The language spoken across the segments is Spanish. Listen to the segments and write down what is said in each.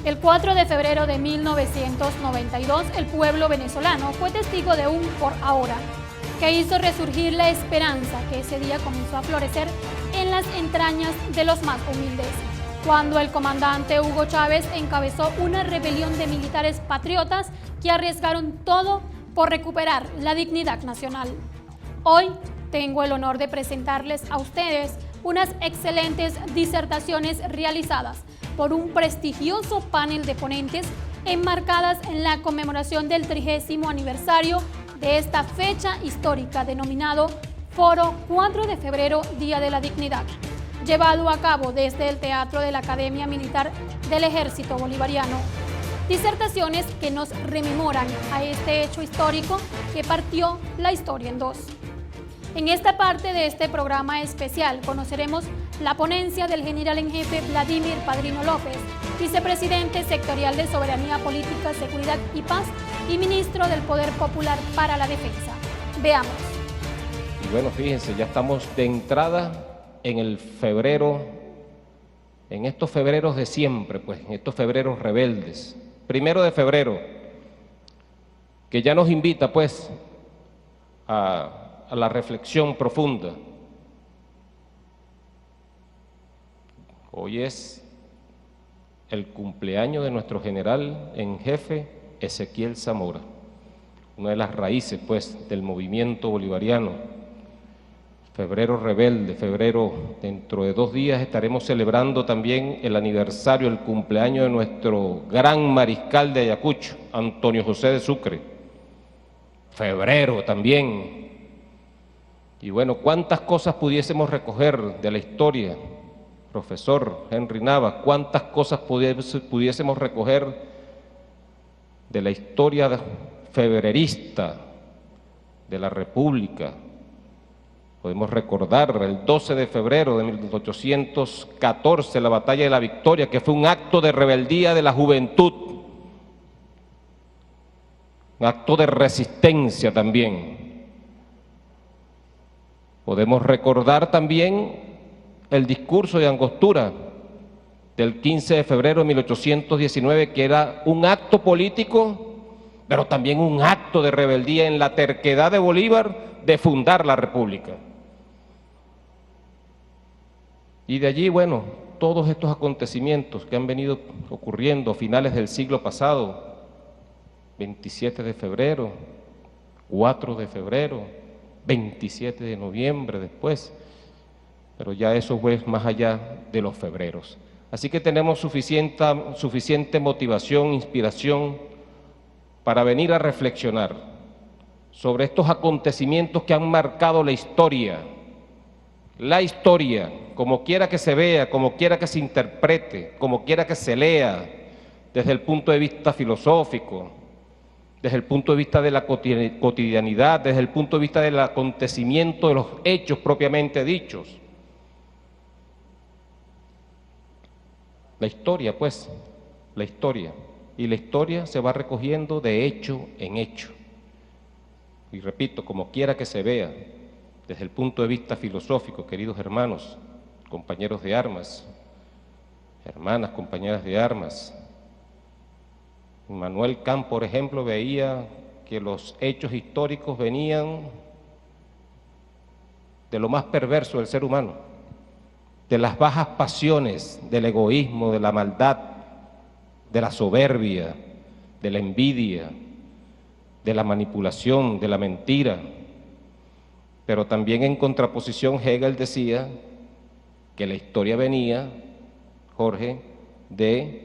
El 4 de febrero de 1992, el pueblo venezolano fue testigo de un por ahora, que hizo resurgir la esperanza que ese día comenzó a florecer en las entrañas de los más humildes, cuando el comandante Hugo Chávez encabezó una rebelión de militares patriotas que arriesgaron todo por recuperar la dignidad nacional. Hoy tengo el honor de presentarles a ustedes unas excelentes disertaciones realizadas por un prestigioso panel de ponentes enmarcadas en la conmemoración del 30º aniversario de esta fecha histórica denominado Foro 4 de febrero, Día de la Dignidad, llevado a cabo desde el Teatro de la Academia Militar del Ejército Bolivariano. Disertaciones que nos rememoran a este hecho histórico que partió la historia en dos. En esta parte de este programa especial conoceremos la ponencia del general en jefe Vladimir Padrino López, vicepresidente sectorial de Soberanía Política, Seguridad y Paz y ministro del Poder Popular para la Defensa. Veamos. Y bueno, fíjense, ya estamos de entrada en el febrero, en estos febreros de siempre, pues, en estos febreros rebeldes. 1 de febrero, que ya nos invita, pues, a la reflexión profunda. Hoy es el cumpleaños de nuestro general en jefe Ezequiel Zamora, una de las raíces, pues, del movimiento bolivariano. Febrero rebelde, febrero, dentro de 2 días estaremos celebrando también el aniversario, el cumpleaños de nuestro gran mariscal de Ayacucho, Antonio José de Sucre. Febrero también. Y bueno, ¿cuántas cosas pudiésemos recoger de la historia, profesor Henry Navas? ¿Cuántas cosas pudiésemos recoger de la historia febrerista de la República? Podemos recordar el 12 de febrero de 1814, la Batalla de la Victoria, que fue un acto de rebeldía de la juventud, un acto de resistencia también. Podemos recordar también el discurso de Angostura del 15 de febrero de 1819, que era un acto político, pero también un acto de rebeldía en la terquedad de Bolívar de fundar la República. Y de allí, bueno, todos estos acontecimientos que han venido ocurriendo a finales del siglo pasado, 27 de febrero, 4 de febrero, 27 de noviembre después, pero ya eso fue más allá de los febreros. Así que tenemos suficiente motivación, inspiración para venir a reflexionar sobre estos acontecimientos que han marcado la historia, como quiera que se vea, como quiera que se interprete, como quiera que se lea, desde el punto de vista filosófico, desde el punto de vista de la cotidianidad, desde el punto de vista del acontecimiento de los hechos propiamente dichos. La historia, pues, la historia. Y la historia se va recogiendo de hecho en hecho. Y repito, como quiera que se vea, desde el punto de vista filosófico, queridos hermanos, compañeros de armas, hermanas, compañeras de armas, Manuel Kant, por ejemplo, veía que los hechos históricos venían de lo más perverso del ser humano, de las bajas pasiones, del egoísmo, de la maldad, de la soberbia, de la envidia, de la manipulación, de la mentira. Pero también en contraposición Hegel decía que la historia venía, Jorge, de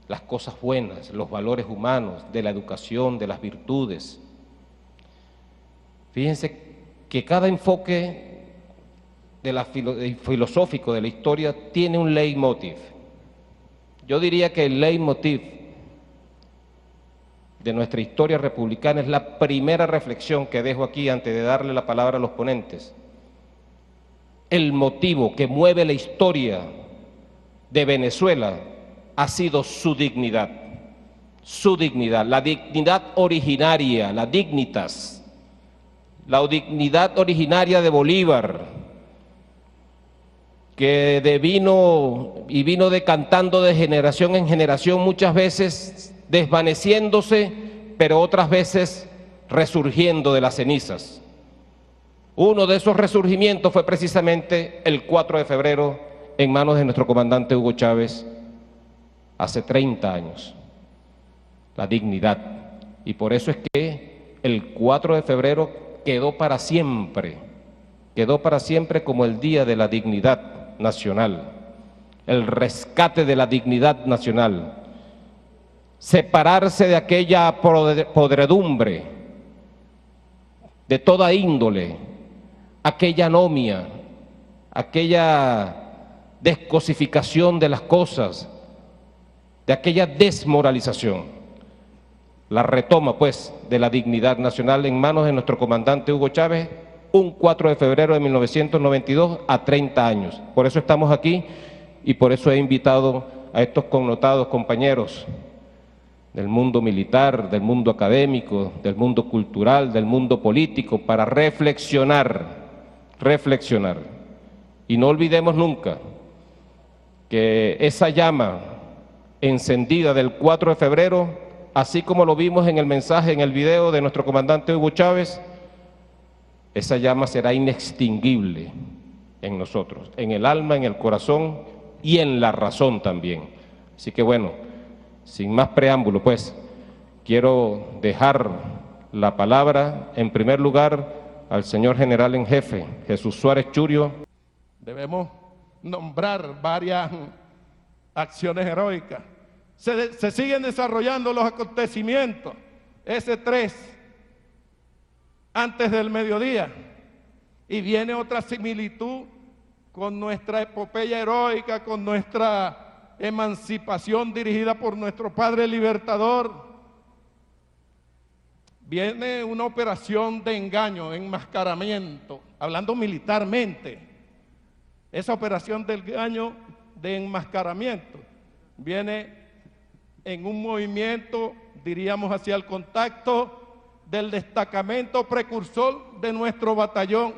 las cosas buenas, los valores humanos, de la educación, de las virtudes. Fíjense que cada enfoque filosófico de la historia tiene un leitmotiv. Yo diría que el leitmotiv de nuestra historia republicana es la primera reflexión que dejo aquí antes de darle la palabra a los ponentes. El motivo que mueve la historia de Venezuela ha sido su dignidad, la dignidad originaria, la dignitas, la dignidad originaria de Bolívar, que vino decantando de generación en generación, muchas veces desvaneciéndose, pero otras veces resurgiendo de las cenizas. Uno de esos resurgimientos fue precisamente el 4 de febrero en manos de nuestro comandante Hugo Chávez hace 30 años. La dignidad. Y por eso es que el 4 de febrero quedó para siempre como el Día de la Dignidad Nacional, el rescate de la dignidad nacional, separarse de aquella podredumbre de toda índole, aquella anomia, aquella descosificación de las cosas, de aquella desmoralización. La retoma, pues, de la dignidad nacional en manos de nuestro comandante Hugo Chávez, un 4 de febrero de 1992 a 30 años. Por eso estamos aquí y por eso he invitado a estos connotados compañeros del mundo militar, del mundo académico, del mundo cultural, del mundo político, para reflexionar. Y no olvidemos nunca que esa llama encendida del 4 de febrero, así como lo vimos en el mensaje, en el video de nuestro comandante Hugo Chávez, esa llama será inextinguible en nosotros, en el alma, en el corazón y en la razón también. Así que bueno, sin más preámbulo, pues, quiero dejar la palabra, en primer lugar, al señor general en jefe, Jesús Suárez Churio. Debemos nombrar varias acciones heroicas. Se siguen desarrollando los acontecimientos. Ese 3 antes del mediodía, y viene otra similitud con nuestra epopeya heroica, con nuestra emancipación dirigida por nuestro Padre Libertador. Viene una operación de engaño, enmascaramiento, hablando militarmente. Esa operación de engaño, de enmascaramiento, viene en un movimiento, diríamos, hacia el contacto del destacamento precursor de nuestro batallón,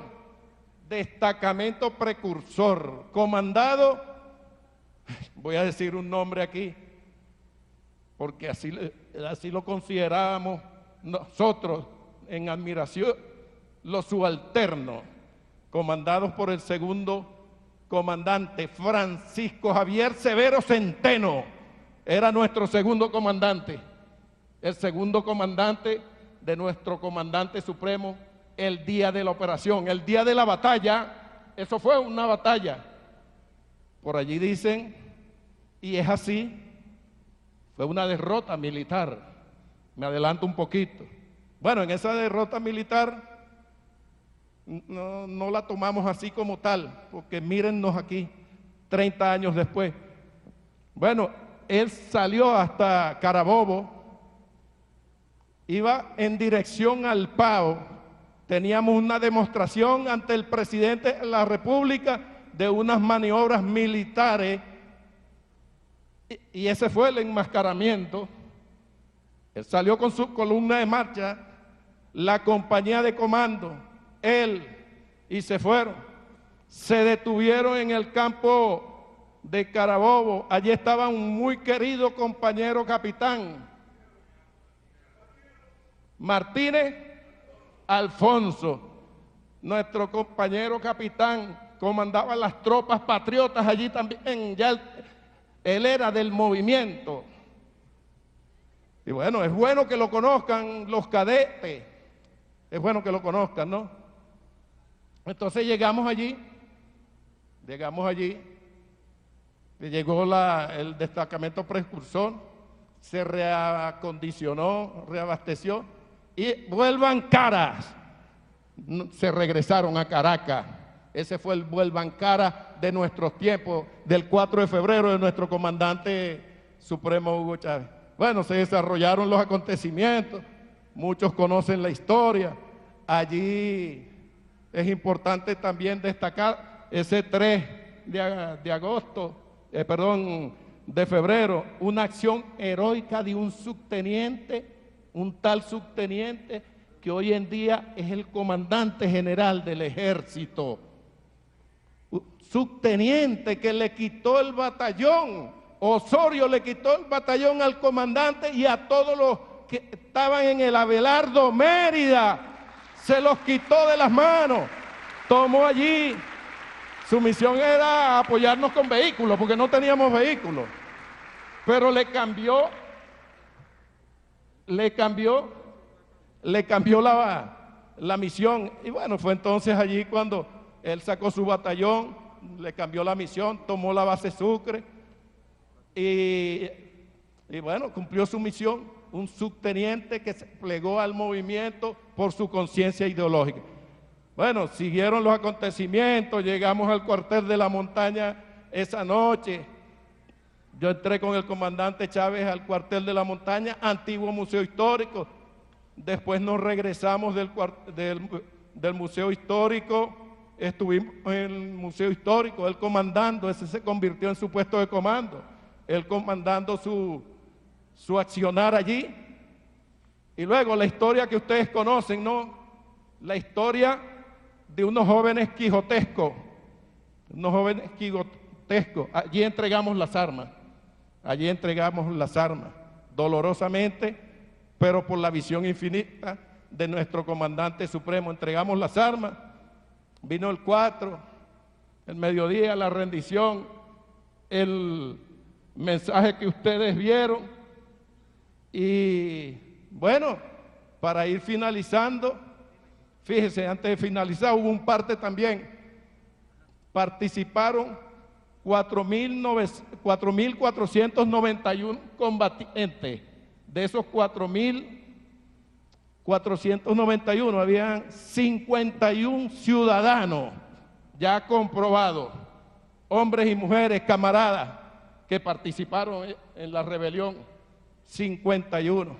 destacamento precursor, comandado, voy a decir un nombre aquí, porque así lo considerábamos nosotros en admiración, los subalternos, comandados por el segundo comandante Francisco Javier Severo Centeno, era nuestro segundo comandante, el segundo comandante de nuestro comandante supremo el día de la operación, el día de la batalla. Eso fue una batalla. Por allí dicen, y es así, fue una derrota militar. Me adelanto un poquito. Bueno, en esa derrota militar no la tomamos así como tal, porque mírennos aquí, 30 años después. Bueno, él salió hasta Carabobo, iba en dirección al Pao. Teníamos una demostración ante el presidente de la República de unas maniobras militares, y ese fue el enmascaramiento. Él salió con su columna de marcha, la compañía de comando, él, y se fueron. Se detuvieron en el campo de Carabobo. Allí estaba un muy querido compañero capitán, Martínez Alfonso, nuestro compañero capitán, comandaba las tropas patriotas allí también, ya él era del movimiento. Y bueno, es bueno que lo conozcan los cadetes, es bueno que lo conozcan, ¿no? Entonces llegamos allí, llegó el destacamento precursor, se reacondicionó, reabasteció, y vuelvan caras, se regresaron a Caracas. Ese fue el vuelvan caras de nuestros tiempos, del 4 de febrero de nuestro comandante supremo Hugo Chávez. Bueno, se desarrollaron los acontecimientos, muchos conocen la historia. Allí es importante también destacar ese 3 de febrero, una acción heroica de un subteniente, un tal subteniente que hoy en día es el comandante general del ejército. subteniente que le quitó el batallón. Osorio le quitó el batallón al comandante y a todos los que estaban en el Abelardo Mérida. Se los quitó de las manos. Tomó allí. Su misión era apoyarnos con vehículos, porque no teníamos vehículos. Pero le cambió la misión. Y bueno, fue entonces allí cuando él sacó su batallón, le cambió la misión, tomó la base Sucre y bueno, cumplió su misión. Un subteniente que se plegó al movimiento por su conciencia ideológica. Bueno, siguieron los acontecimientos, llegamos al cuartel de la montaña esa noche. Yo entré con el comandante Chávez al cuartel de la montaña, antiguo museo histórico. Después nos regresamos del museo histórico, estuvimos en el museo histórico, él comandando, ese se convirtió en su puesto de comando, él comandando su accionar allí. Y luego la historia que ustedes conocen, ¿no? La historia de unos jóvenes quijotescos, allí entregamos las armas, dolorosamente, pero por la visión infinita de nuestro comandante supremo, entregamos las armas, vino el 4, el mediodía, la rendición, el mensaje que ustedes vieron, y bueno, para ir finalizando, fíjese, antes de finalizar hubo un parte también, participaron 4.491 combatientes. De esos 4.491 habían 51 ciudadanos ya comprobados, hombres y mujeres, camaradas, que participaron en la rebelión, 51.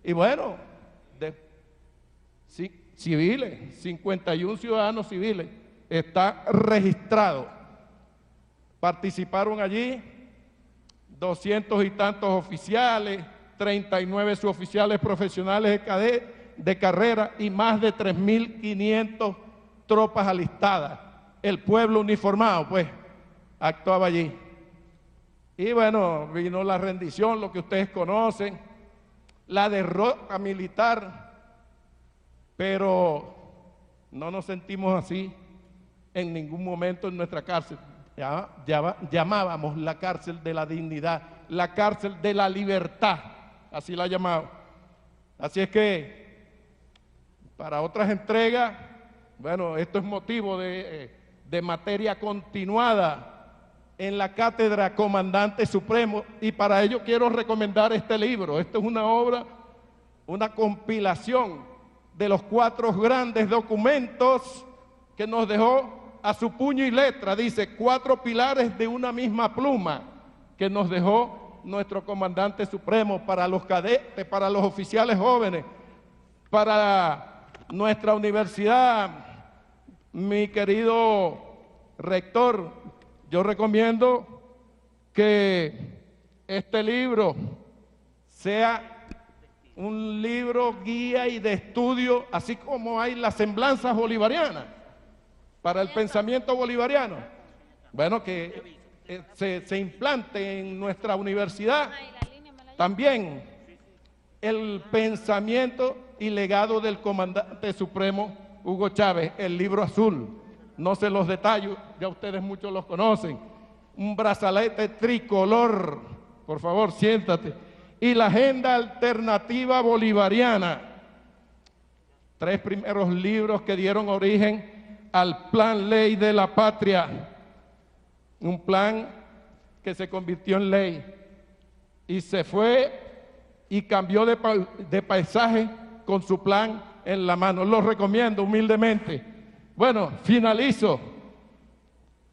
Y bueno, civiles, 51 ciudadanos civiles, está registrado. Participaron allí 200 y tantos oficiales, 39 suboficiales profesionales de carrera y más de 3.500 tropas alistadas. El pueblo uniformado, pues, actuaba allí. Y bueno, vino la rendición, lo que ustedes conocen, la derrota militar, pero no nos sentimos así en ningún momento en nuestra cárcel. Llamábamos la cárcel de la dignidad, la cárcel de la libertad, así la llamaba. Así es que para otras entregas, bueno, esto es motivo de materia continuada en la cátedra Comandante Supremo, y para ello quiero recomendar este libro. Esto es una obra, una compilación de los 4 grandes documentos que nos dejó a su puño y letra, dice 4 pilares de una misma pluma, que nos dejó nuestro Comandante Supremo para los cadetes, para los oficiales jóvenes, para nuestra universidad. Mi querido rector, yo recomiendo que este libro sea un libro guía y de estudio, así como hay las semblanzas bolivarianas para el pensamiento bolivariano. Bueno, que se implante en nuestra universidad también el pensamiento y legado del Comandante Supremo Hugo Chávez, el libro azul. No se los detallo, ya ustedes muchos los conocen. Un brazalete tricolor, por favor, siéntate. Y la agenda alternativa bolivariana. 3 primeros libros que dieron origen al Plan Ley de la Patria. Un plan que se convirtió en ley y se fue y cambió de paisaje con su plan en la mano. Lo recomiendo humildemente. Bueno, finalizo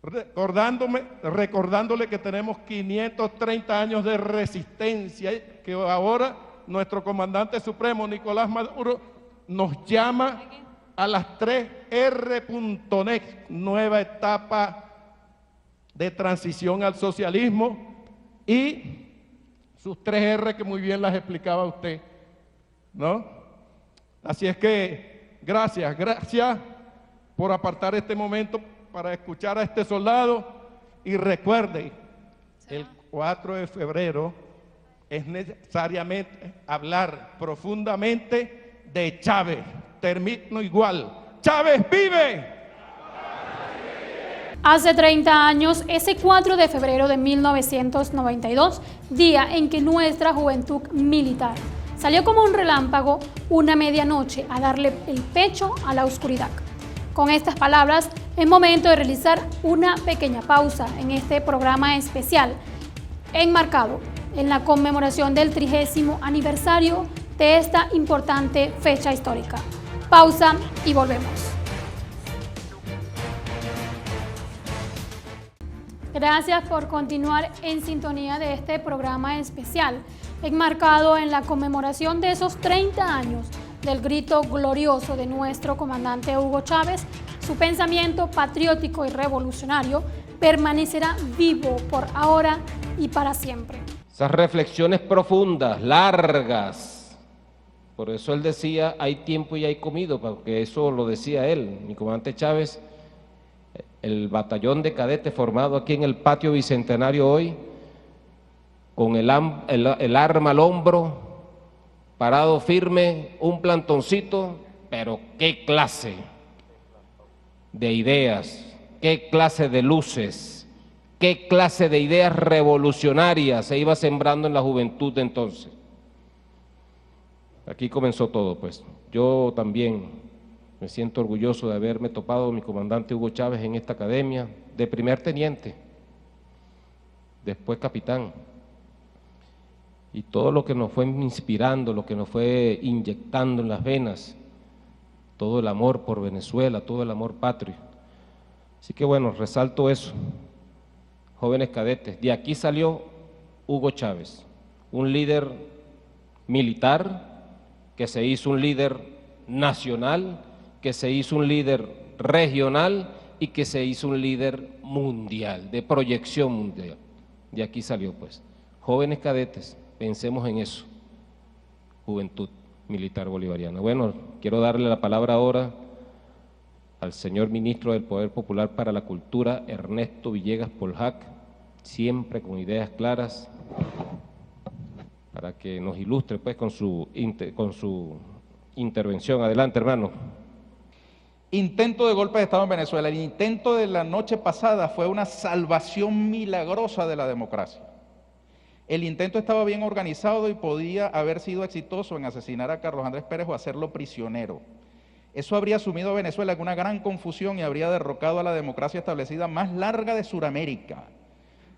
recordándole que tenemos 530 años de resistencia, que ahora nuestro Comandante Supremo, Nicolás Maduro, nos llama a las 3R.net, nueva etapa de transición al socialismo, y sus 3R que muy bien las explicaba usted, ¿no? Así es que gracias por apartar este momento para escuchar a este soldado y recuerde, el 4 de febrero es necesariamente hablar profundamente de Chávez. Termino igual. ¡Chávez vive! Hace 30 años, ese 4 de febrero de 1992, día en que nuestra juventud militar salió como un relámpago una medianoche a darle el pecho a la oscuridad. Con estas palabras, es momento de realizar una pequeña pausa en este programa especial, enmarcado en la conmemoración del 30º aniversario de esta importante fecha histórica. Pausa y volvemos. Gracias por continuar en sintonía de este programa especial, enmarcado en la conmemoración de esos 30 años del grito glorioso de nuestro comandante Hugo Chávez. Su pensamiento patriótico y revolucionario permanecerá vivo por ahora y para siempre. Esas reflexiones profundas, largas. Por eso él decía, hay tiempo y hay comido, porque eso lo decía él, mi comandante Chávez. El batallón de cadetes formado aquí en el patio Bicentenario hoy, con el arma al hombro, parado firme, un plantoncito, pero qué clase de ideas, qué clase de luces, qué clase de ideas revolucionarias se iba sembrando en la juventud de entonces. Aquí comenzó todo, pues. Yo también me siento orgulloso de haberme topado mi comandante Hugo Chávez en esta academia, de primer teniente, después capitán. Y todo lo que nos fue inspirando, lo que nos fue inyectando en las venas, todo el amor por Venezuela, todo el amor patrio. Así que bueno, resalto eso, jóvenes cadetes. De aquí salió Hugo Chávez, un líder militar que se hizo un líder nacional, que se hizo un líder regional y que se hizo un líder mundial, de proyección mundial. De aquí salió pues. Jóvenes cadetes, pensemos en eso, juventud militar bolivariana. Bueno, quiero darle la palabra ahora al señor ministro del Poder Popular para la Cultura, Ernesto Villegas Poljac, siempre con ideas claras, para que nos ilustre pues con su intervención. Adelante, hermano. Intento de golpe de Estado en Venezuela. El intento de la noche pasada fue una salvación milagrosa de la democracia. El intento estaba bien organizado y podía haber sido exitoso en asesinar a Carlos Andrés Pérez o hacerlo prisionero. Eso habría sumido a Venezuela en una gran confusión y habría derrocado a la democracia establecida más larga de Sudamérica.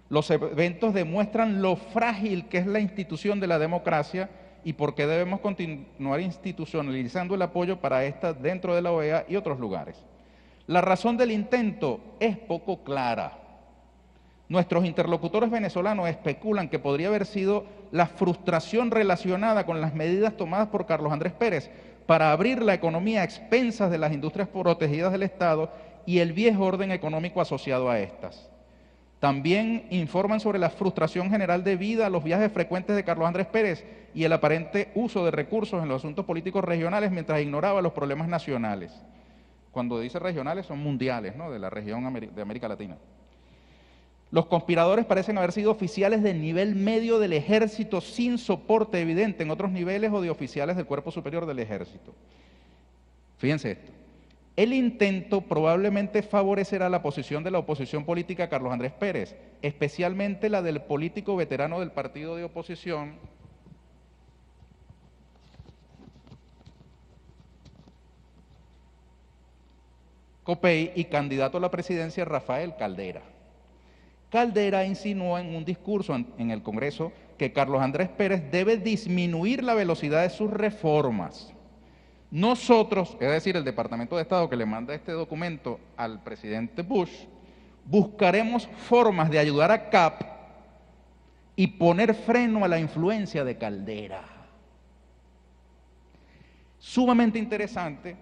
Los eventos demuestran lo frágil que es la institución de la democracia y por qué debemos continuar institucionalizando el apoyo para esta dentro de la OEA y otros lugares. La razón del intento es poco clara. Nuestros interlocutores venezolanos especulan que podría haber sido la frustración relacionada con las medidas tomadas por Carlos Andrés Pérez para abrir la economía a expensas de las industrias protegidas del Estado y el viejo orden económico asociado a estas. También informan sobre la frustración general debida a los viajes frecuentes de Carlos Andrés Pérez y el aparente uso de recursos en los asuntos políticos regionales mientras ignoraba los problemas nacionales. Cuando dice regionales son mundiales, ¿no?, de la región de América Latina. Los conspiradores parecen haber sido oficiales del nivel medio del ejército sin soporte evidente en otros niveles o de oficiales del cuerpo superior del ejército. Fíjense esto. El intento probablemente favorecerá la posición de la oposición política a Carlos Andrés Pérez, especialmente la del político veterano del partido de oposición, Copey, y candidato a la presidencia Rafael Caldera. Caldera insinuó en un discurso en el Congreso que Carlos Andrés Pérez debe disminuir la velocidad de sus reformas. Nosotros, es decir, el Departamento de Estado que le manda este documento al presidente Bush, buscaremos formas de ayudar a CAP y poner freno a la influencia de Caldera. Sumamente interesante,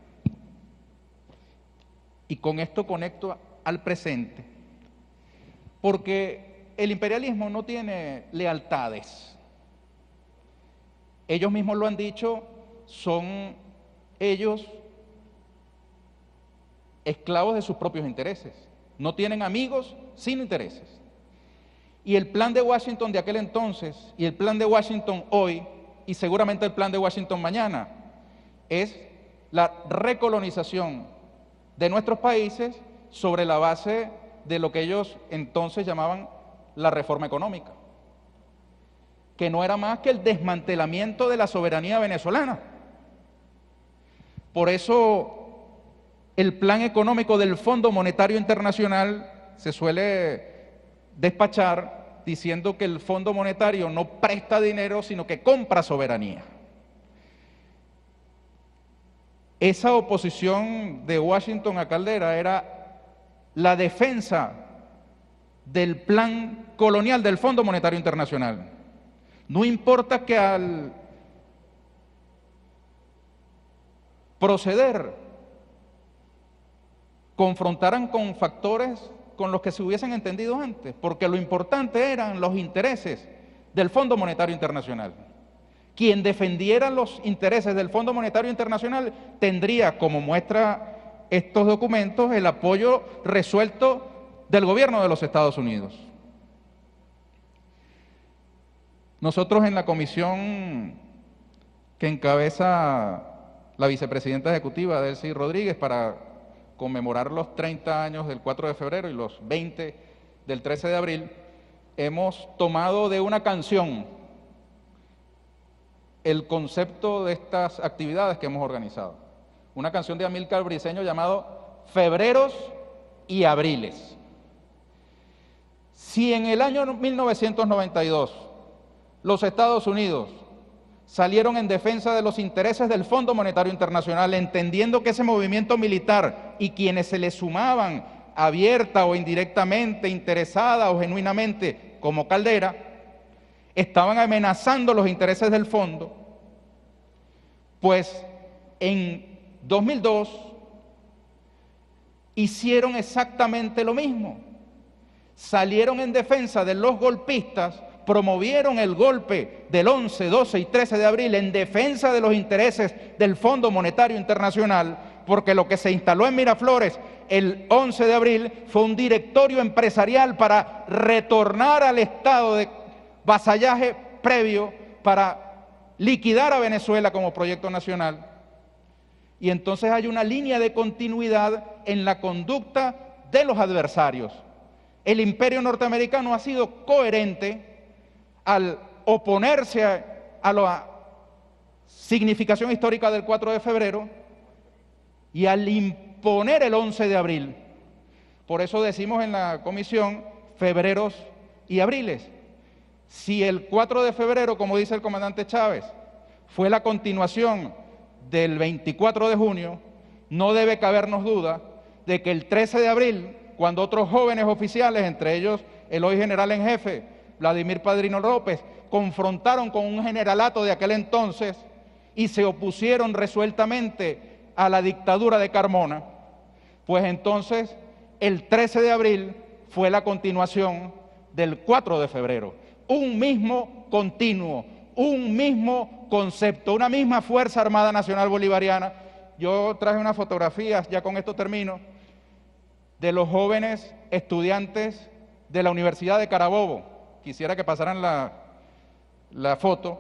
y con esto conecto al presente, porque el imperialismo no tiene lealtades. Ellos mismos lo han dicho, son ellos esclavos de sus propios intereses. no tienen amigos sin intereses. Y el plan de Washington de aquel entonces y el plan de Washington hoy, y seguramente el plan de Washington mañana, es la recolonización de nuestros países sobre la base de lo que ellos entonces llamaban la reforma económica, que no era más que el desmantelamiento de la soberanía venezolana. Por eso el plan económico del Fondo Monetario Internacional se suele despachar diciendo que el Fondo Monetario no presta dinero, sino que compra soberanía. Esa oposición de Washington a Caldera era la defensa del plan colonial del Fondo Monetario Internacional. No importa que al proceder confrontaran con factores con los que se hubiesen entendido antes, porque lo importante eran los intereses del Fondo Monetario Internacional. Quien defendiera los intereses del Fondo Monetario Internacional tendría, como muestra estos documentos, el apoyo resuelto del gobierno de los Estados Unidos. Nosotros en la comisión que encabeza la vicepresidenta ejecutiva, Delcy Rodríguez, para conmemorar los 30 años del 4 de febrero y los 20 del 13 de abril, hemos tomado de una canción el concepto de estas actividades que hemos organizado. Una canción de Amílcar Briceño llamado Febreros y Abriles. Si en el año 1992 los Estados Unidos salieron en defensa de los intereses del Fondo Monetario Internacional, entendiendo que ese movimiento militar y quienes se le sumaban abierta o indirectamente, interesada o genuinamente, como Caldera, estaban amenazando los intereses del fondo, pues en 2002 hicieron exactamente lo mismo. Salieron en defensa de los golpistas, promovieron el golpe del 11, 12 y 13 de abril en defensa de los intereses del Fondo Monetario Internacional, porque lo que se instaló en Miraflores el 11 de abril fue un directorio empresarial para retornar al estado de vasallaje previo, para liquidar a Venezuela como proyecto nacional. Y entonces hay una línea de continuidad en la conducta de los adversarios. El imperio norteamericano ha sido coherente al oponerse a la significación histórica del 4 de febrero y al imponer el 11 de abril. Por eso decimos en la comisión febreros y abriles. Si el 4 de febrero, como dice el comandante Chávez, fue la continuación del 24 de junio, no debe cabernos duda de que el 13 de abril, cuando otros jóvenes oficiales, entre ellos el hoy general en jefe, Vladimir Padrino López, confrontaron con un generalato de aquel entonces y se opusieron resueltamente a la dictadura de Carmona, pues entonces el 13 de abril fue la continuación del 4 de febrero. Un mismo continuo, un mismo concepto, una misma Fuerza Armada Nacional Bolivariana. Yo traje unas fotografías, ya con esto termino, de los jóvenes estudiantes de la Universidad de Carabobo. Quisiera que pasaran la foto,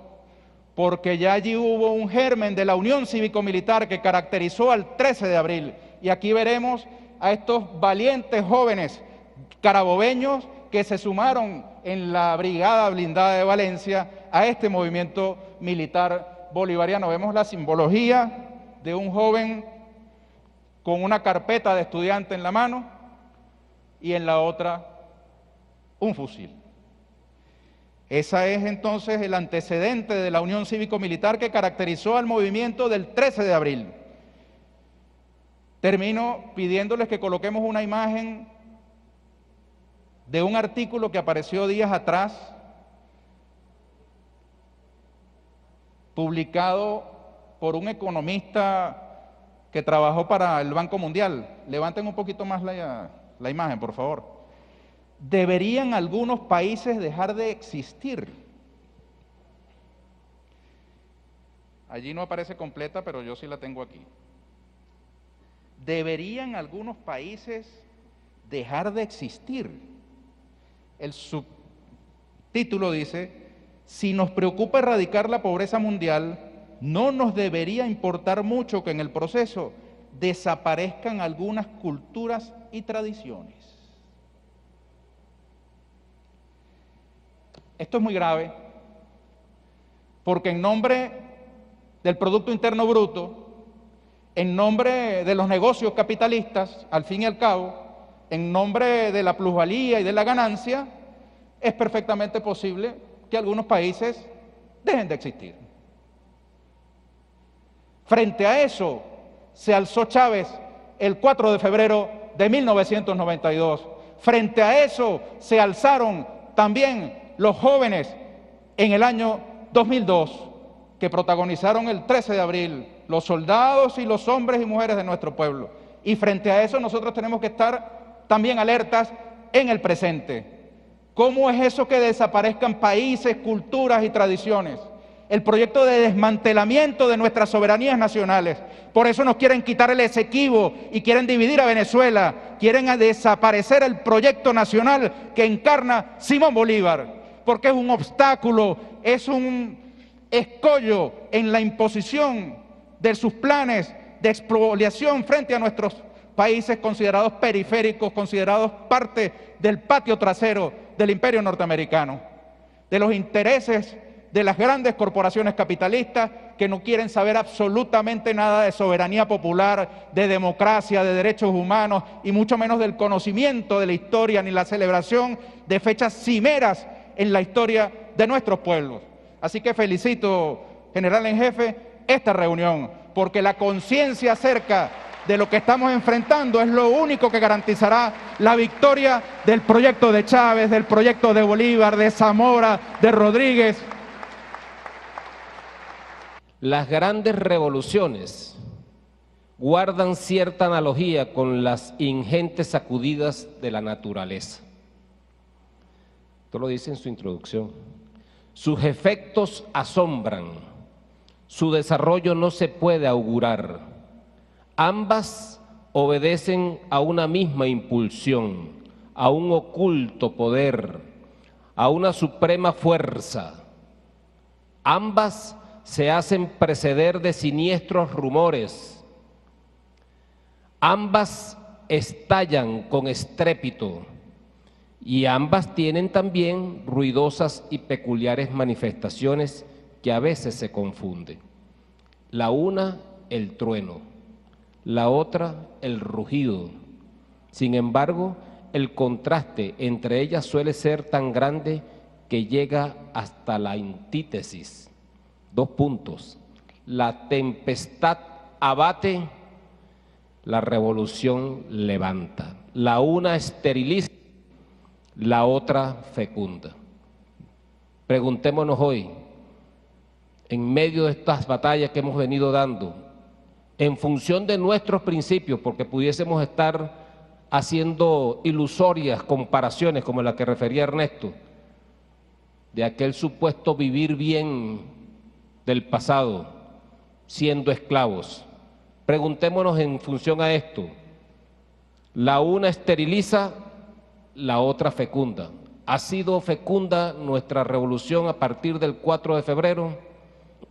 porque ya allí hubo un germen de la unión cívico-militar que caracterizó al 13 de abril. Y aquí veremos a estos valientes jóvenes carabobeños que se sumaron en la Brigada Blindada de Valencia a este movimiento militar bolivariano. Vemos la simbología de un joven con una carpeta de estudiante en la mano y en la otra un fusil. Ese es entonces el antecedente de la unión cívico-militar que caracterizó al movimiento del 13 de abril. Termino pidiéndoles que coloquemos una imagen de un artículo que apareció días atrás, publicado por un economista que trabajó para el Banco Mundial. Levanten un poquito más la imagen, por favor. ¿Deberían algunos países dejar de existir? Allí no aparece completa, pero yo sí la tengo aquí. ¿Deberían algunos países dejar de existir. El subtítulo dice: si nos preocupa erradicar la pobreza mundial, no nos debería importar mucho que en el proceso desaparezcan algunas culturas y tradiciones. Esto es muy grave, porque en nombre del Producto Interno Bruto, en nombre de los negocios capitalistas, al fin y al cabo, en nombre de la plusvalía y de la ganancia, es perfectamente posible que algunos países dejen de existir. Frente a eso, se alzó Chávez el 4 de febrero de 1992. Frente a eso, se alzaron también los jóvenes en el año 2002, que protagonizaron el 13 de abril, los soldados y los hombres y mujeres de nuestro pueblo. Y frente a eso nosotros tenemos que estar también alertas en el presente. ¿Cómo es eso que desaparezcan países, culturas y tradiciones? El proyecto de desmantelamiento de nuestras soberanías nacionales. Por eso nos quieren quitar el Esequibo y quieren dividir a Venezuela, quieren desaparecer el proyecto nacional que encarna Simón Bolívar, porque es un obstáculo, es un escollo en la imposición de sus planes de expoliación frente a nuestros países considerados periféricos, considerados parte del patio trasero del imperio norteamericano, de los intereses de las grandes corporaciones capitalistas que no quieren saber absolutamente nada de soberanía popular, de democracia, de derechos humanos y mucho menos del conocimiento de la historia ni la celebración de fechas cimeras en la historia de nuestros pueblos. Así que felicito, general en jefe, esta reunión, porque la conciencia acerca de lo que estamos enfrentando es lo único que garantizará la victoria del proyecto de Chávez, del proyecto de Bolívar, de Zamora, de Rodríguez. Las grandes revoluciones guardan cierta analogía con las ingentes sacudidas de la naturaleza. Esto lo dice en su introducción. Sus efectos asombran, su desarrollo no se puede augurar. Ambas obedecen a una misma impulsión, a un oculto poder, a una suprema fuerza. Ambas se hacen preceder de siniestros rumores. Ambas estallan con estrépito y ambas tienen también ruidosas y peculiares manifestaciones que a veces se confunden. La una, el trueno, la otra, el rugido. Sin embargo, el contraste entre ellas suele ser tan grande que llega hasta la antítesis. 2 puntos. La tempestad abate, la revolución levanta. La una esteriliza, la otra fecunda. Preguntémonos hoy, en medio de estas batallas que hemos venido dando, en función de nuestros principios, porque pudiésemos estar haciendo ilusorias comparaciones como la que refería Ernesto, de aquel supuesto vivir bien del pasado, siendo esclavos. Preguntémonos en función a esto, la una esteriliza, la otra fecunda. ¿Ha sido fecunda nuestra revolución a partir del 4 de febrero?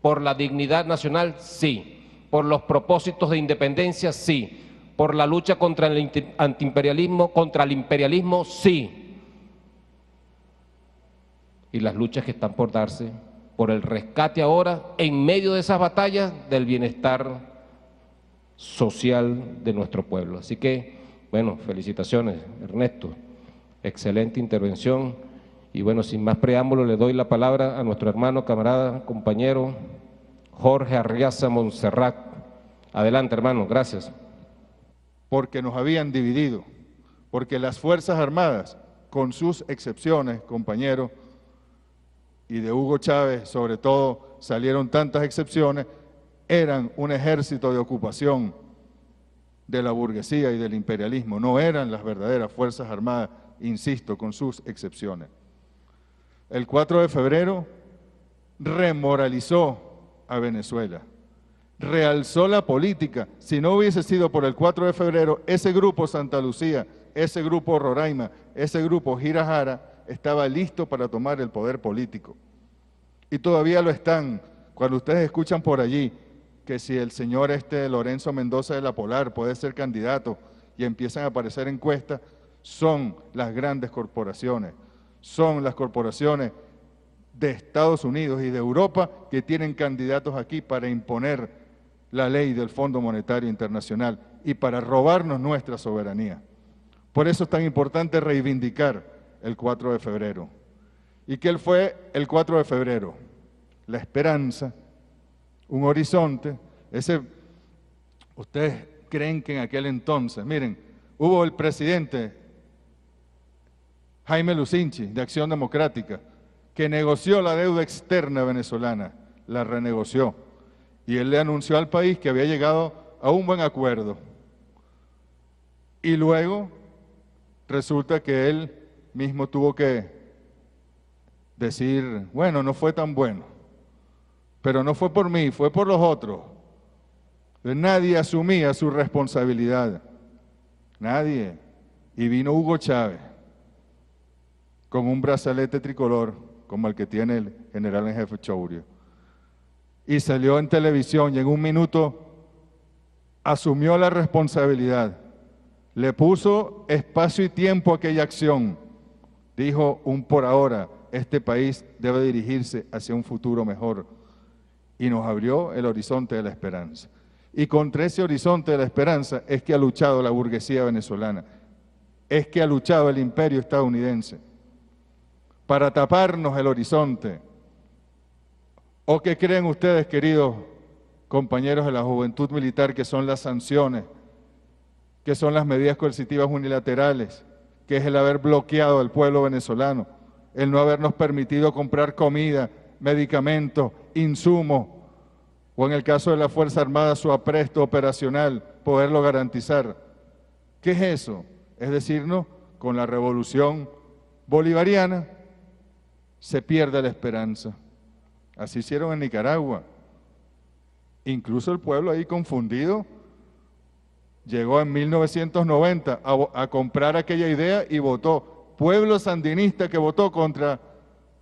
¿Por la dignidad nacional? Sí. ¿Por los propósitos de independencia? Sí. ¿Por la lucha contra el antiimperialismo, contra el imperialismo? Sí. Y las luchas que están por darse, por el rescate ahora, en medio de esas batallas, del bienestar social de nuestro pueblo. Así que, bueno, felicitaciones, Ernesto. Excelente intervención. Y bueno, sin más preámbulo, le doy la palabra a nuestro hermano, camarada, compañero, Jorge Arriaza Montserrat. Adelante, hermano, gracias. Porque nos habían dividido, porque las Fuerzas Armadas, con sus excepciones, compañeros, y de Hugo Chávez sobre todo salieron tantas excepciones, eran un ejército de ocupación de la burguesía y del imperialismo, no eran las verdaderas Fuerzas Armadas, insisto, con sus excepciones. El 4 de febrero remoralizó a Venezuela, realzó la política. Si no hubiese sido por el 4 de febrero, ese grupo Santa Lucía ese grupo Roraima, ese grupo Girajara, estaba listo para tomar el poder político. Y todavía lo están. Cuando ustedes escuchan por allí que si el señor Lorenzo Mendoza de la Polar puede ser candidato y empiezan a aparecer encuestas, son las grandes corporaciones, son las corporaciones de Estados Unidos y de Europa que tienen candidatos aquí para imponer la ley del Fondo Monetario Internacional y para robarnos nuestra soberanía. Por eso es tan importante reivindicar el 4 de febrero. ¿Y qué fue el 4 de febrero? La esperanza, un horizonte. Ustedes creen que en aquel entonces, miren, hubo el presidente Jaime Lucinchi, de Acción Democrática, que negoció la deuda externa venezolana, la renegoció, y él le anunció al país que había llegado a un buen acuerdo. Y luego resulta que él mismo tuvo que decir, bueno, no fue tan bueno, pero no fue por mí, fue por los otros. Nadie asumía su responsabilidad, nadie. Y vino Hugo Chávez con un brazalete tricolor, como el que tiene el general en jefe Chourio, y salió en televisión y en un minuto asumió la responsabilidad, le puso espacio y tiempo a aquella acción, dijo por ahora, este país debe dirigirse hacia un futuro mejor, y nos abrió el horizonte de la esperanza. Y contra ese horizonte de la esperanza es que ha luchado la burguesía venezolana, es que ha luchado el imperio estadounidense, para taparnos el horizonte. ¿O qué creen ustedes, queridos compañeros de la juventud militar, que son las sanciones, que son las medidas coercitivas unilaterales, que es el haber bloqueado al pueblo venezolano, el no habernos permitido comprar comida, medicamentos, insumos, o en el caso de la Fuerza Armada su apresto operacional, poderlo garantizar? ¿Qué es eso? Es decirnos, con la revolución bolivariana se pierde la esperanza. Así hicieron en Nicaragua. Incluso el pueblo ahí confundido llegó en 1990 a comprar aquella idea y votó. Pueblo sandinista que votó contra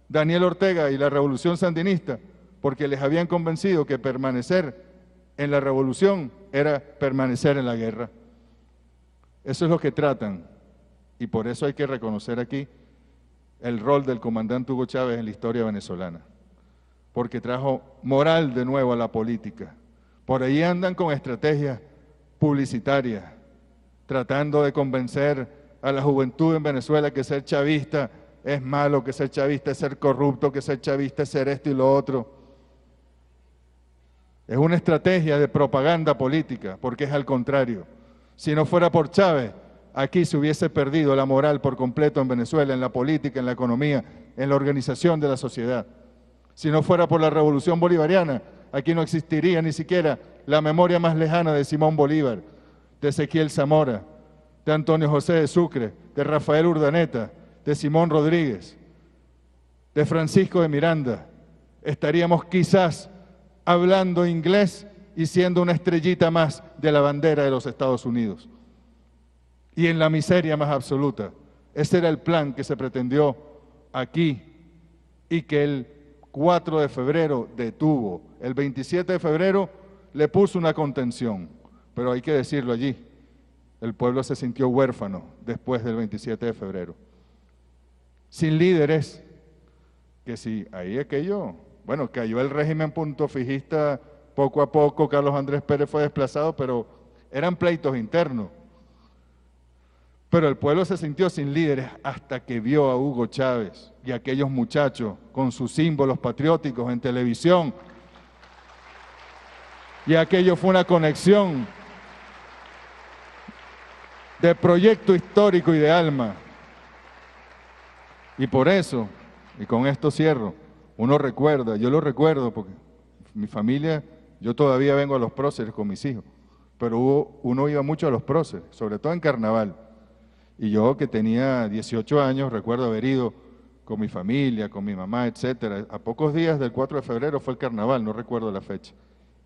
Daniel Ortega y la revolución sandinista, porque les habían convencido que permanecer en la revolución era permanecer en la guerra. Eso es lo que tratan, y por eso hay que reconocer aquí el rol del comandante Hugo Chávez en la historia venezolana, porque trajo moral de nuevo a la política. Por ahí andan con estrategias publicitarias, tratando de convencer a la juventud en Venezuela que ser chavista es malo, que ser chavista es ser corrupto, que ser chavista es ser esto y lo otro. Es una estrategia de propaganda política, porque es al contrario. Si no fuera por Chávez, aquí se hubiese perdido la moral por completo en Venezuela, en la política, en la economía, en la organización de la sociedad. Si no fuera por la revolución bolivariana, aquí no existiría ni siquiera la memoria más lejana de Simón Bolívar, de Ezequiel Zamora, de Antonio José de Sucre, de Rafael Urdaneta, de Simón Rodríguez, de Francisco de Miranda. Estaríamos quizás hablando inglés y siendo una estrellita más de la bandera de los Estados Unidos. Y en la miseria más absoluta. Ese era el plan que se pretendió aquí y que el 4 de febrero detuvo. El 27 de febrero le puso una contención, pero hay que decirlo allí, el pueblo se sintió huérfano después del 27 de febrero. Sin líderes, que si ahí aquello, bueno, cayó el régimen punto fijista poco a poco, Carlos Andrés Pérez fue desplazado, pero eran pleitos internos. Pero el pueblo se sintió sin líderes hasta que vio a Hugo Chávez y a aquellos muchachos con sus símbolos patrióticos en televisión. Y aquello fue una conexión de proyecto histórico y de alma. Y por eso, y con esto cierro, uno recuerda, yo lo recuerdo porque mi familia, yo todavía vengo a los próceres con mis hijos, pero uno iba mucho a los próceres, sobre todo en carnaval. Y yo, que tenía 18 años, recuerdo haber ido con mi familia, con mi mamá, etcétera. A pocos días del 4 de febrero fue el carnaval, no recuerdo la fecha.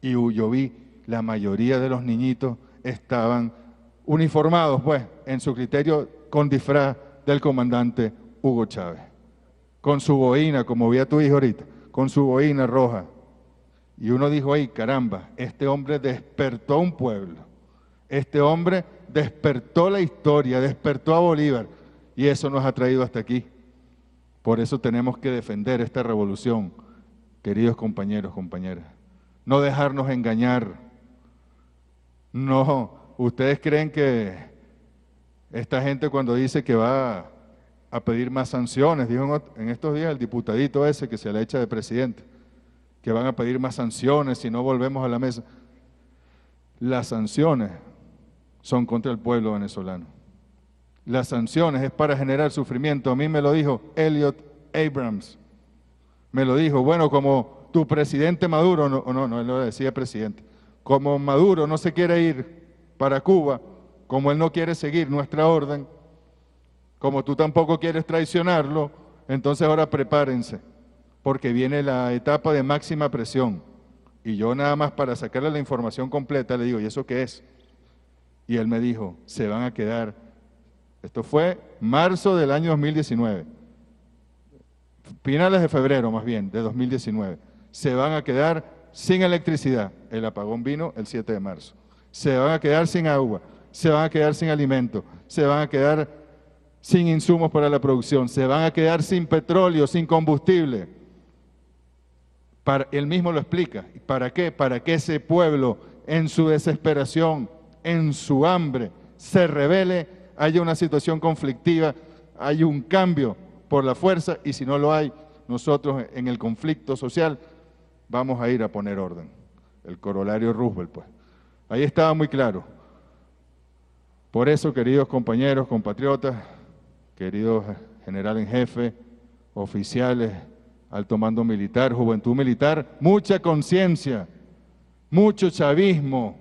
Y yo vi, la mayoría de los niñitos estaban uniformados, pues, en su criterio, con disfraz del comandante Hugo Chávez. Con su boina, como vi a tu hijo ahorita, con su boina roja. Y uno dijo, ay, caramba, este hombre despertó a un pueblo. Este hombre despertó la historia, despertó a Bolívar. Y eso nos ha traído hasta aquí. Por eso tenemos que defender esta revolución, queridos compañeros, compañeras. No dejarnos engañar. No, ustedes creen que esta gente cuando dice que va a pedir más sanciones, dijo en estos días el diputadito ese que se le echa de presidente, que van a pedir más sanciones si no volvemos a la mesa. Las sanciones son contra el pueblo venezolano. Las sanciones es para generar sufrimiento. A mí me lo dijo Elliot Abrams. Me lo dijo, bueno, como tu presidente Maduro, no, él lo decía presidente, como Maduro no se quiere ir para Cuba, como él no quiere seguir nuestra orden, como tú tampoco quieres traicionarlo, entonces ahora prepárense, porque viene la etapa de máxima presión. Y yo nada más para sacarle la información completa le digo, ¿y eso qué es? Y él me dijo, se van a quedar, esto fue marzo del año 2019, finales de febrero más bien, de 2019, se van a quedar sin electricidad, el apagón vino el 7 de marzo, se van a quedar sin agua, se van a quedar sin alimento, se van a quedar sin insumos para la producción, se van a quedar sin petróleo, sin combustible. Él mismo lo explica. ¿Para qué? Para que ese pueblo en su desesperación, en su hambre, se rebele, haya una situación conflictiva, hay un cambio por la fuerza y si no lo hay, nosotros en el conflicto social vamos a ir a poner orden. El corolario Roosevelt, pues. Ahí estaba muy claro. Por eso, queridos compañeros, compatriotas, queridos general en jefe, oficiales, alto mando militar, juventud militar, mucha conciencia, mucho chavismo,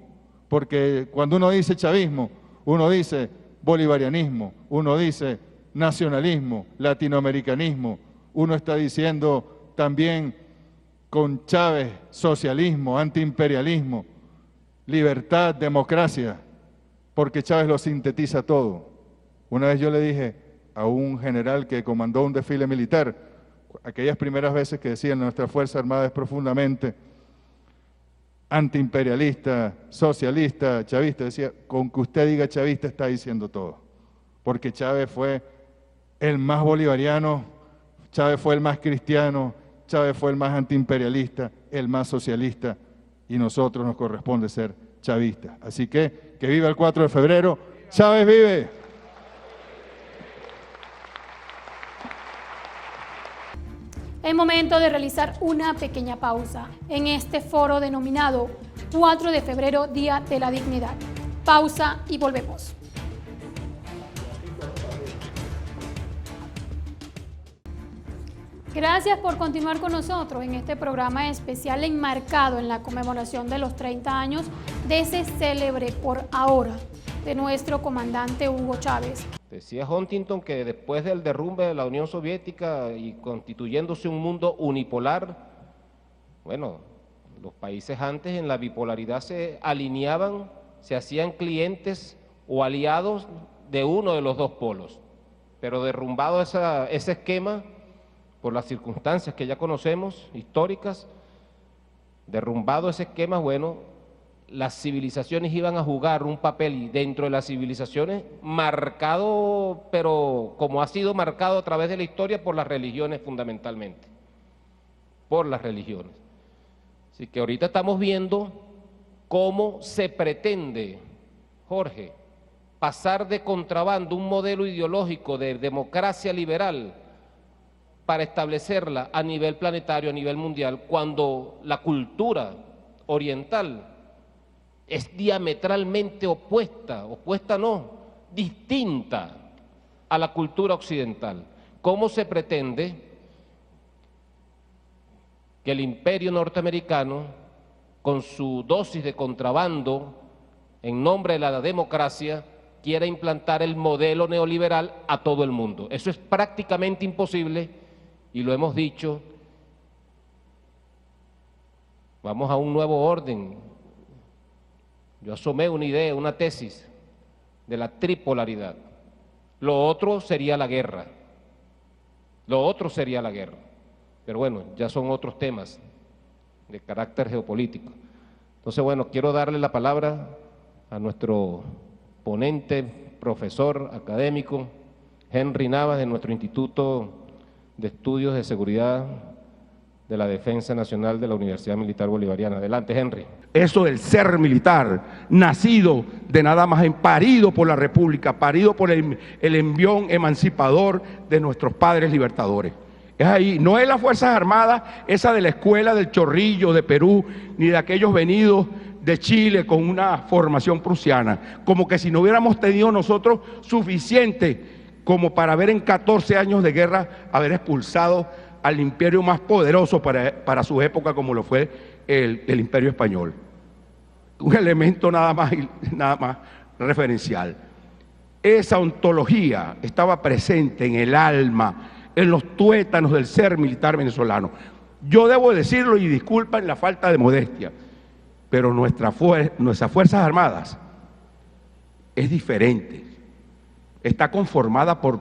porque cuando uno dice chavismo, uno dice bolivarianismo, uno dice nacionalismo, latinoamericanismo, uno está diciendo también con Chávez socialismo, antiimperialismo, libertad, democracia, porque Chávez lo sintetiza todo. Una vez yo le dije a un general que comandó un desfile militar, aquellas primeras veces que decían nuestra Fuerza Armada es profundamente antiimperialista, socialista, chavista, decía, con que usted diga chavista está diciendo todo, porque Chávez fue el más bolivariano, Chávez fue el más cristiano, Chávez fue el más antiimperialista, el más socialista, y nosotros nos corresponde ser chavistas. Así que viva el 4 de febrero, Chávez vive. Es momento de realizar una pequeña pausa en este foro denominado 4 de febrero, Día de la Dignidad. Pausa y volvemos. Gracias por continuar con nosotros en este programa especial enmarcado en la conmemoración de los 30 años de ese célebre por ahora de nuestro comandante Hugo Chávez. Decía Huntington que después del derrumbe de la Unión Soviética y constituyéndose un mundo unipolar, bueno, los países antes en la bipolaridad se alineaban, se hacían clientes o aliados de uno de los dos polos, pero derrumbado ese esquema por las circunstancias que ya conocemos, históricas, derrumbado ese esquema, bueno, las civilizaciones iban a jugar un papel y dentro de las civilizaciones marcado, pero como ha sido marcado a través de la historia por las religiones fundamentalmente, por las religiones. Así que ahorita estamos viendo cómo se pretende, Jorge, pasar de contrabando un modelo ideológico de democracia liberal para establecerla a nivel planetario, a nivel mundial, cuando la cultura oriental es diametralmente distinta a la cultura occidental. ¿Cómo se pretende que el imperio norteamericano, con su dosis de contrabando, en nombre de la democracia, quiera implantar el modelo neoliberal a todo el mundo? Eso es prácticamente imposible y lo hemos dicho. Vamos a un nuevo orden. Yo asomé una idea, una tesis, de la tripolaridad. Lo otro sería la guerra. Lo otro sería la guerra. Pero bueno, ya son otros temas de carácter geopolítico. Entonces, bueno, quiero darle la palabra a nuestro ponente, profesor académico, Henry Navas, de nuestro Instituto de Estudios de Seguridad de la Defensa Nacional de la Universidad Militar Bolivariana. Adelante, Henry. Eso del ser militar, nacido de nada más, parido por la República, parido por el envión emancipador de nuestros padres libertadores. Es ahí, no es las Fuerzas Armadas, esa de la escuela del Chorrillo, de Perú, ni de aquellos venidos de Chile con una formación prusiana, como que si no hubiéramos tenido nosotros suficiente como para haber en 14 años de guerra, haber expulsado al imperio más poderoso para su época, como lo fue el Imperio Español. Un elemento nada más referencial. Esa ontología estaba presente en el alma, en los tuétanos del ser militar venezolano. Yo debo decirlo, y disculpen la falta de modestia, pero nuestras Fuerzas Armadas es diferente. Está conformada por,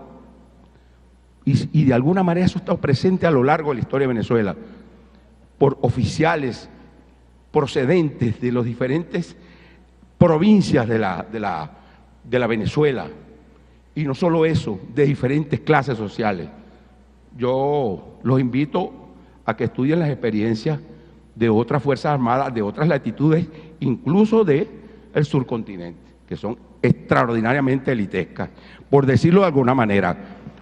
y de alguna manera eso está presente a lo largo de la historia de Venezuela, por oficiales procedentes de las diferentes provincias de la Venezuela, y no solo eso, de diferentes clases sociales. Yo los invito a que estudien las experiencias de otras Fuerzas Armadas, de otras latitudes, incluso del subcontinente, que son extraordinariamente elitescas. Por decirlo de alguna manera,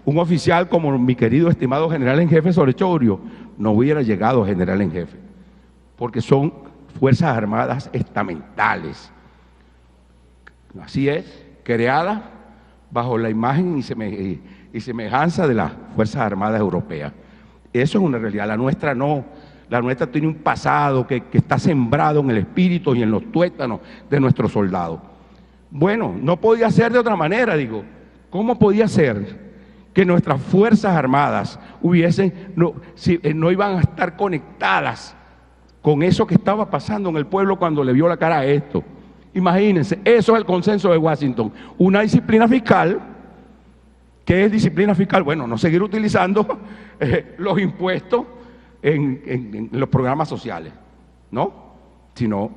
un oficial como mi querido estimado general en jefe Sorechorio no hubiera llegado a general en jefe, porque son Fuerzas Armadas estamentales. Así es, creadas bajo la imagen y semejanza de las Fuerzas Armadas europeas. Eso es una realidad. La nuestra no. La nuestra tiene un pasado que está sembrado en el espíritu y en los tuétanos de nuestros soldados. Bueno, no podía ser de otra manera, digo. ¿Cómo podía ser que nuestras Fuerzas Armadas no iban a estar conectadas con eso que estaba pasando en el pueblo cuando le vio la cara a esto? Imagínense, eso es el consenso de Washington. Una disciplina fiscal. ¿Qué es disciplina fiscal? Bueno, no seguir utilizando los impuestos en los programas sociales, ¿no? Sino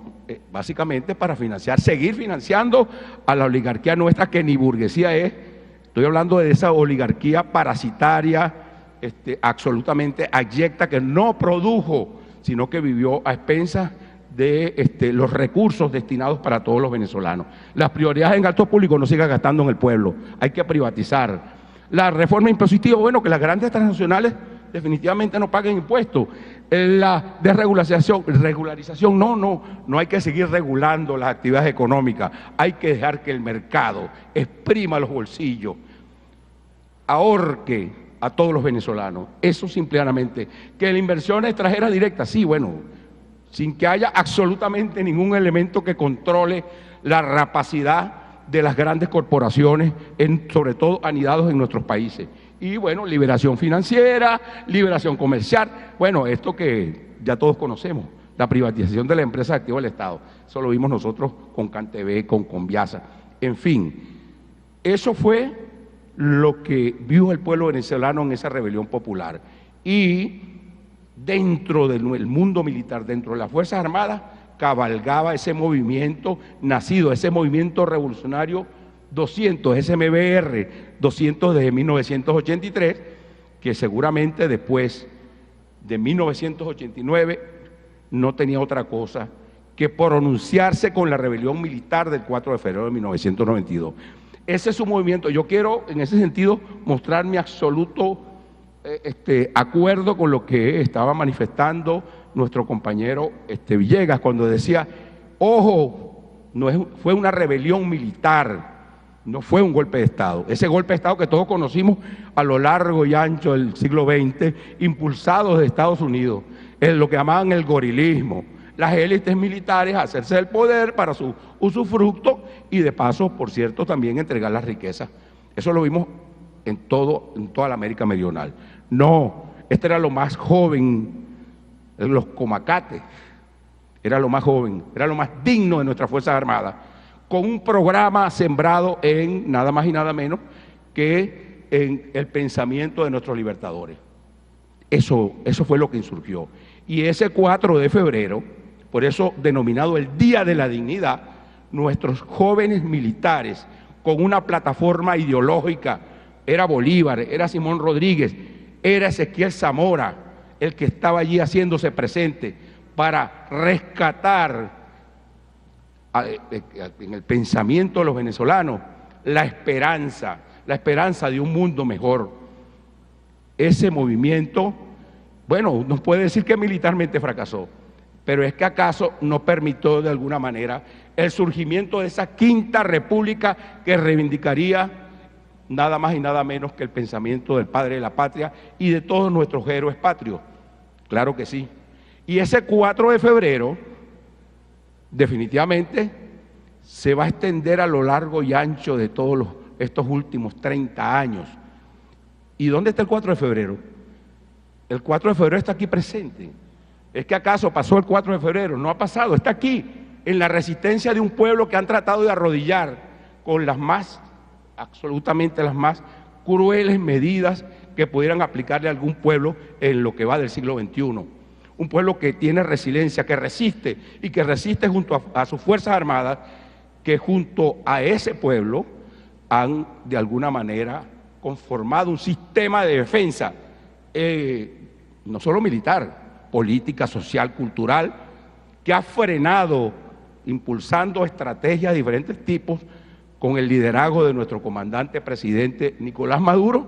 básicamente para seguir financiando a la oligarquía nuestra, que ni burguesía es. Estoy hablando de esa oligarquía parasitaria, absolutamente abyecta, que no produjo, sino que vivió a expensas de los recursos destinados para todos los venezolanos. Las prioridades en gastos públicos no sigan gastando en el pueblo, hay que privatizar. La reforma impositiva, bueno, que las grandes transnacionales definitivamente no paguen impuestos. La regularización, no hay que seguir regulando las actividades económicas, hay que dejar que el mercado exprima los bolsillos, ahorque a todos los venezolanos. Eso simplemente. Que la inversión extranjera directa, sí, bueno, sin que haya absolutamente ningún elemento que controle la rapacidad de las grandes corporaciones, sobre todo anidados en nuestros países. Y bueno, liberación financiera, liberación comercial, bueno, esto que ya todos conocemos, la privatización de la empresa de activos del Estado. Eso lo vimos nosotros con CanTV, con Conviasa. En fin, eso fue lo que vio el pueblo venezolano en esa rebelión popular. Y dentro del mundo militar, dentro de las Fuerzas Armadas, cabalgaba ese movimiento nacido, ese movimiento revolucionario 200, SMBR 200 desde 1983, que seguramente después de 1989 no tenía otra cosa que pronunciarse con la rebelión militar del 4 de febrero de 1992. Ese es su movimiento. Yo quiero, en ese sentido, mostrar mi absoluto acuerdo con lo que estaba manifestando nuestro compañero Villegas, cuando decía, ojo, fue una rebelión militar, no fue un golpe de Estado. Ese golpe de Estado que todos conocimos a lo largo y ancho del siglo XX, impulsado desde Estados Unidos, en lo que llamaban el gorilismo, las élites militares hacerse del poder para su usufructo y de paso, por cierto, también entregar las riquezas. Eso lo vimos en toda la América Meridional. No, este era lo más joven, los comacates, era lo más joven, era lo más digno de nuestras Fuerzas Armadas, con un programa sembrado en nada más y nada menos que en el pensamiento de nuestros libertadores. Eso fue lo que insurgió. Y ese 4 de febrero, por eso denominado el Día de la Dignidad, nuestros jóvenes militares, con una plataforma ideológica, era Bolívar, era Simón Rodríguez, era Ezequiel Zamora, el que estaba allí haciéndose presente para rescatar en el pensamiento de los venezolanos la esperanza de un mundo mejor. Ese movimiento, bueno, nos puede decir que militarmente fracasó, pero es que acaso no permitió de alguna manera el surgimiento de esa quinta república que reivindicaría nada más y nada menos que el pensamiento del padre de la patria y de todos nuestros héroes patrios. Claro que sí. Y ese 4 de febrero definitivamente se va a extender a lo largo y ancho de todos estos últimos 30 años. ¿Y dónde está el 4 de febrero? El 4 de febrero está aquí presente. ¿Es que acaso pasó el 4 de febrero? No ha pasado, está aquí, en la resistencia de un pueblo que han tratado de arrodillar con absolutamente las más crueles medidas que pudieran aplicarle a algún pueblo en lo que va del siglo XXI. Un pueblo que tiene resiliencia, que resiste y que resiste junto a sus Fuerzas Armadas, que junto a ese pueblo han de alguna manera conformado un sistema de defensa, no solo militar, política, social, cultural, que ha frenado, impulsando estrategias de diferentes tipos con el liderazgo de nuestro comandante presidente Nicolás Maduro,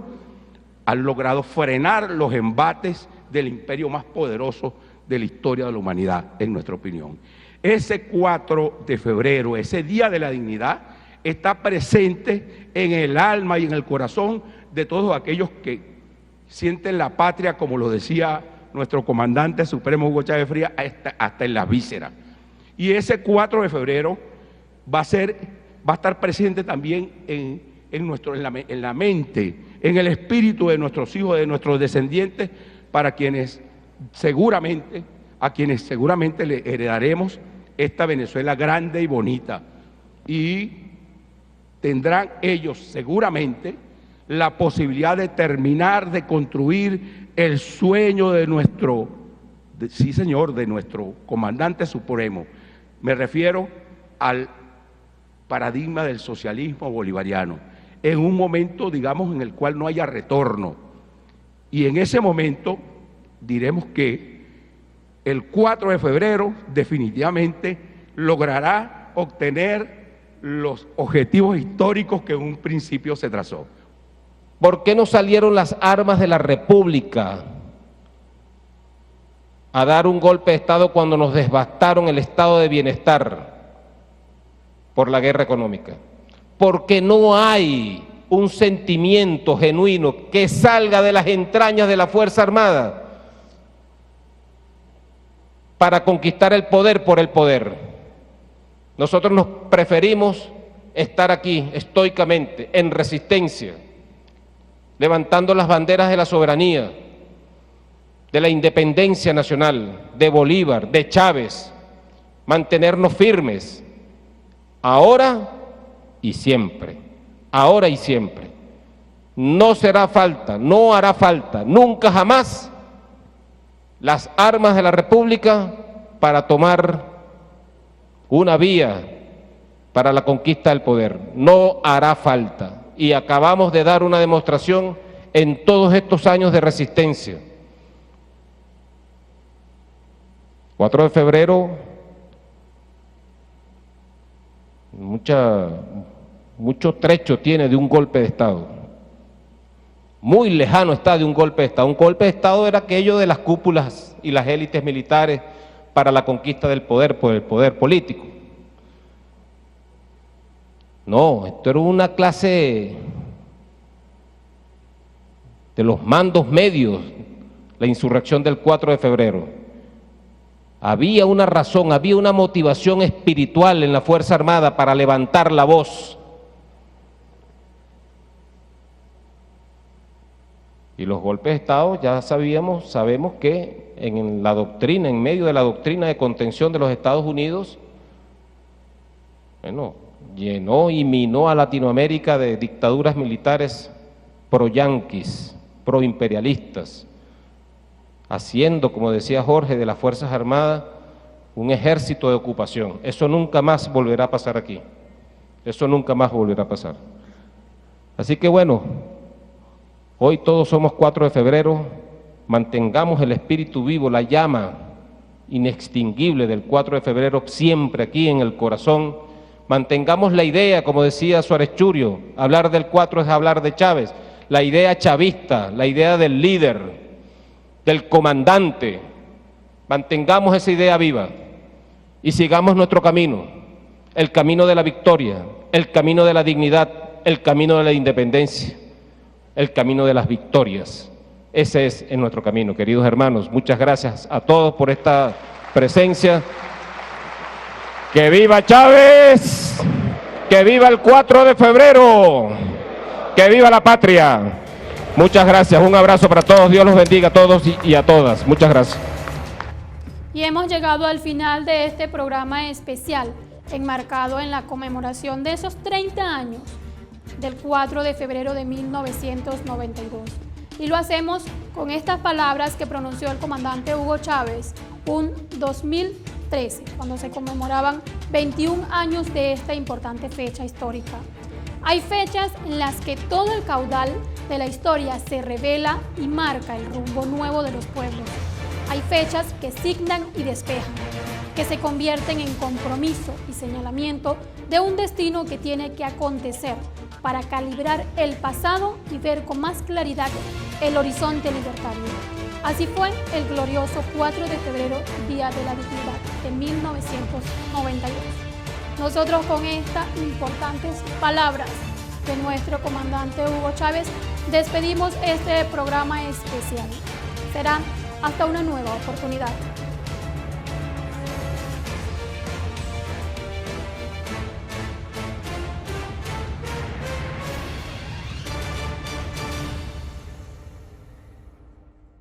han logrado frenar los embates del imperio más poderoso de la historia de la humanidad, en nuestra opinión. Ese 4 de febrero, ese Día de la Dignidad, está presente en el alma y en el corazón de todos aquellos que sienten la patria, como lo decía nuestro comandante supremo Hugo Chávez Frías, hasta en las vísceras. Y ese 4 de febrero va a estar presente también en la mente, en el espíritu de nuestros hijos, de nuestros descendientes, a quienes seguramente le heredaremos esta Venezuela grande y bonita. Y tendrán ellos seguramente la posibilidad de terminar de construir el sueño de nuestro comandante supremo. Me refiero al paradigma del socialismo bolivariano, en un momento, digamos, en el cual no haya retorno. Y en ese momento diremos que el 4 de febrero definitivamente logrará obtener los objetivos históricos que en un principio se trazó. ¿Por qué no salieron las armas de la República a dar un golpe de Estado cuando nos devastaron el estado de bienestar por la guerra económica? Porque no hay un sentimiento genuino que salga de las entrañas de la Fuerza Armada para conquistar el poder por el poder. Nosotros nos preferimos estar aquí estoicamente, en resistencia, levantando las banderas de la soberanía, de la independencia nacional, de Bolívar, de Chávez, mantenernos firmes, ahora y siempre, ahora y siempre. No será falta, no hará falta, nunca jamás, las armas de la República para tomar una vía para la conquista del poder. No hará falta. Y acabamos de dar una demostración en todos estos años de resistencia. 4 de febrero, mucho trecho tiene de un golpe de Estado. Muy lejano está de un golpe de Estado. Un golpe de Estado era aquello de las cúpulas y las élites militares para la conquista del poder, por el poder político. No, esto era una clase de los mandos medios, la insurrección del 4 de febrero. Había una razón, había una motivación espiritual en la Fuerza Armada para levantar la voz. Y los golpes de Estado ya sabemos que en la doctrina, en medio de la doctrina de contención de los Estados Unidos, bueno, llenó y minó a Latinoamérica de dictaduras militares pro-yanquis, pro-imperialistas, haciendo, como decía Jorge, de las Fuerzas Armadas un ejército de ocupación. Eso nunca más volverá a pasar aquí. Eso nunca más volverá a pasar. Así que bueno, hoy todos somos 4 de febrero, mantengamos el espíritu vivo, la llama inextinguible del 4 de febrero siempre aquí en el corazón. Mantengamos la idea, como decía Suárez Churio, hablar del 4 es hablar de Chávez, la idea chavista, la idea del líder, del comandante. Mantengamos esa idea viva y sigamos nuestro camino, el camino de la victoria, el camino de la dignidad, el camino de la independencia, el camino de las victorias. Ese es nuestro camino, queridos hermanos. Muchas gracias a todos por esta presencia. ¡Que viva Chávez! ¡Que viva el 4 de febrero! ¡Que viva la patria! Muchas gracias, un abrazo para todos, Dios los bendiga a todos y a todas. Muchas gracias. Y hemos llegado al final de este programa especial, enmarcado en la conmemoración de esos 30 años del 4 de febrero de 1992. Y lo hacemos con estas palabras que pronunció el comandante Hugo Chávez un 2013, cuando se conmemoraban 21 años de esta importante fecha histórica. Hay fechas en las que todo el caudal de la historia se revela y marca el rumbo nuevo de los pueblos. Hay fechas que signan y despejan, que se convierten en compromiso y señalamiento de un destino que tiene que acontecer para calibrar el pasado y ver con más claridad el horizonte libertario. Así fue el glorioso 4 de febrero, Día de la Dignidad de 1992. Nosotros con estas importantes palabras de nuestro comandante Hugo Chávez despedimos este programa especial. Será hasta una nueva oportunidad.